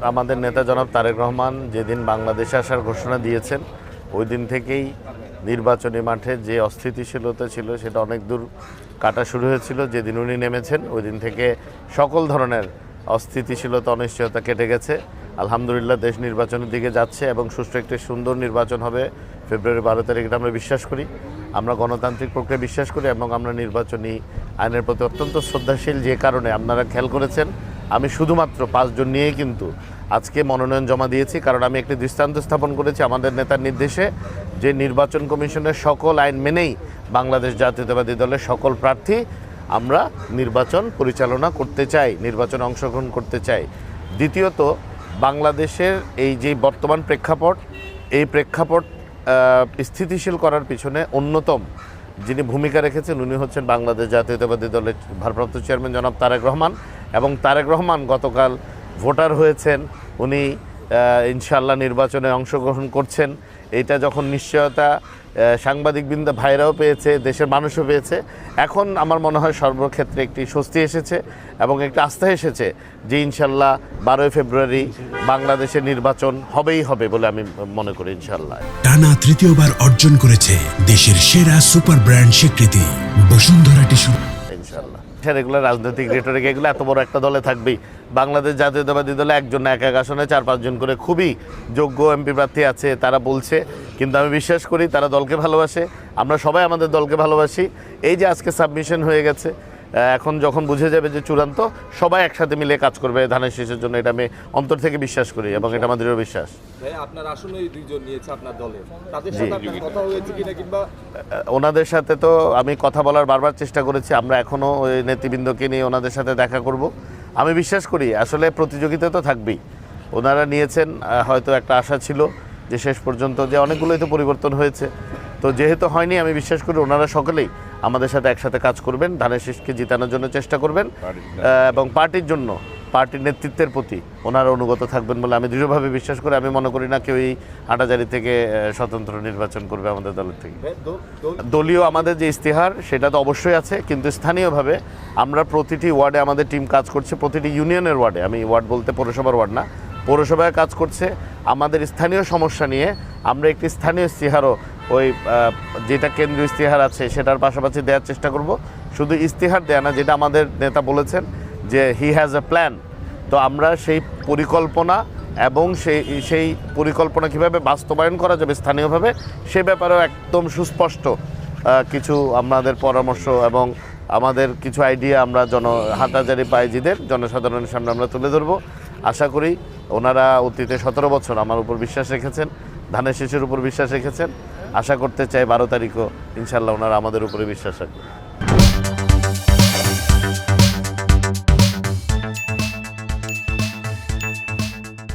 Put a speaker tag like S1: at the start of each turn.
S1: আমাদের নেতা জনাব তারেক রহমান যেদিন বাংলাদেশে আসার ঘোষণা দিয়েছেন ওই দিন থেকেই নির্বাচনী মাঠে যে অস্থিতিশীলতা ছিল সেটা অনেক দূর কাটা শুরু হয়েছিল। যেদিন উনি নেমেছেন ওই দিন থেকে সকল ধরনের অস্থিতিশীলতা অনিশ্চয়তা কেটে গেছে। আলহামদুলিল্লাহ দেশ নির্বাচনের দিকে যাচ্ছে এবং সুষ্ঠু একটি সুন্দর নির্বাচন হবে ফেব্রুয়ারি 12 তারিখে আমরা বিশ্বাস করি। আমরা গণতান্ত্রিক প্রক্রিয়া বিশ্বাস করি এবং আমরা নির্বাচনী আইনের প্রতি অত্যন্ত শ্রদ্ধাশীল। যে কারণে আপনারা খেয়াল করেছেন আমি শুধুমাত্র 5 জন নিয়েই কিন্তু আজকে মনোনয়ন জমা দিয়েছি, কারণ আমি একটি দৃষ্টান্ত স্থাপন করেছি আমাদের নেতার নির্দেশে যে নির্বাচন কমিশনের সকল আইন মেনেই বাংলাদেশ জাতীয়তাবাদী দলের সকল প্রার্থী আমরা নির্বাচন পরিচালনা করতে চাই, নির্বাচনে অংশগ্রহণ করতে চাই। দ্বিতীয়ত বাংলাদেশের এই যে বর্তমান প্রেক্ষাপট, এই প্রেক্ষাপট স্থিতিশীল করার পিছনে অন্যতম যিনি ভূমিকা রেখেছেন উনি হচ্ছেন বাংলাদেশ জাতীয়তাবাদী দলের ভারপ্রাপ্ত চেয়ারম্যান জনাব তারেক রহমান। এবং তারেক রহমান গতকাল ভোটার হয়েছেন, উনি ইনশাআল্লাহ নির্বাচনে অংশগ্রহণ করছেন। এটা যখন নিশ্চয়তা সাংবাদিকবৃন্দ ভাইরাও পেয়েছে, দেশের মানুষও পেয়েছে, এখন আমার মনে হয় সর্বক্ষেত্রে একটি স্বস্তি এসেছে এবং একটি আস্থা এসেছে যে ইনশাআল্লাহ 12 ফেব্রুয়ারি বাংলাদেশের নির্বাচন হবেই হবে বলে আমি মনে করি। ইনশাআল্লাহ
S2: টানা তৃতীয়বার অর্জন করেছে দেশের সেরা সুপার ব্র্যান্ড স্বীকৃতি বসুন্ধরা টিস্যু।
S1: ইনশাআল্লাহ এগুলো রাজনৈতিক রেটরিক, এগুলো এত বড় একটা দলে থাকবেই। বাংলাদেশ জাতীয়তাবাদী দলে একজন না, এক আসনে 4-5 জন করে খুবই যোগ্য এমপি প্রার্থী আছে, তারা বলছে। কিন্তু আমি বিশ্বাস করি তারা দলকে ভালোবাসে, আমরা সবাই আমাদের দলকে ভালোবাসি। এই যে আজকে সাবমিশন হয়ে গেছে, এখন যখন বুঝে যাবে যে চূড়ান্ত, সবাই একসাথে মিলে কাজ করবে ধানের শীষের জন্য, এটা আমি অন্তর থেকে বিশ্বাস করি এবং এটা আমাদেরও বিশ্বাস।
S3: আপনার আসলে 2 জন নিয়েছে আপনার দলে, তাদের সাথে আপনার কথা হয়েছে কিনা কিংবা?
S1: ওনাদের সাথে তো আমি কথা বলার বারবার চেষ্টা করেছি, আমরা এখনও ওই নেতৃবৃন্দকে নিয়ে ওনাদের সাথে দেখা করব। আমি বিশ্বাস করি আসলে প্রতিযোগিতা তো থাকবেই, ওনারা নিয়েছেন, হয়তো একটা আশা ছিল যে শেষ পর্যন্ত যে অনেকগুলোই তো পরিবর্তন হয়েছে, তো যেহেতু হয়নি আমি বিশ্বাস করি ওনারা সকলেই আমাদের সাথে একসাথে কাজ করবেন, ধানের শীষকে জিতানোর জন্য চেষ্টা করবেন এবং পার্টির জন্য, পার্টির নেতৃত্বের প্রতি ওনারা অনুগত থাকবেন বলে আমি দৃঢ়ভাবে বিশ্বাস করি। আমি মনে করি না কেউ এই হাটাজারি থেকে স্বতন্ত্র নির্বাচন করবে আমাদের দলের থেকে। দলীয় আমাদের যে ইস্তেহার সেটা তো অবশ্যই আছে, কিন্তু স্থানীয়ভাবে আমরা প্রতিটি ওয়ার্ডে আমাদের টিম কাজ করছে, প্রতিটি ইউনিয়নের ওয়ার্ডে, আমি ওয়ার্ড বলতে পৌরসভার ওয়ার্ড না, পৌরসভায় কাজ করছে। আমাদের স্থানীয় সমস্যা নিয়ে আমরা একটি স্থানীয় ইস্তেহারও ওই যেটা কেন্দ্রীয় ইস্তেহার আছে সেটার পাশাপাশি দেওয়ার চেষ্টা করব। শুধু ইস্তেহার দেয়া না, যেটা আমাদের নেতা বলেছেন যে হি হ্যাজ এ প্ল্যান, তো আমরা সেই পরিকল্পনা এবং সেই পরিকল্পনা কীভাবে বাস্তবায়ন করা যাবে স্থানীয়ভাবে সে ব্যাপারেও একদম সুস্পষ্ট কিছু আমাদের পরামর্শ এবং আমাদের কিছু আইডিয়া আমরা হাটাজারি পাইজিদের জনসাধারণের সামনে আমরা তুলে ধরবো। আশা করি ওনারা অতীতে 17 বছর আমার উপর বিশ্বাস রেখেছেন, ধানের শীষের উপর বিশ্বাস রেখেছেন। আশা করতে চাই 12 তারিখও ইনশাআল্লাহ ওনারা আমাদের উপরে বিশ্বাস রাখবেন।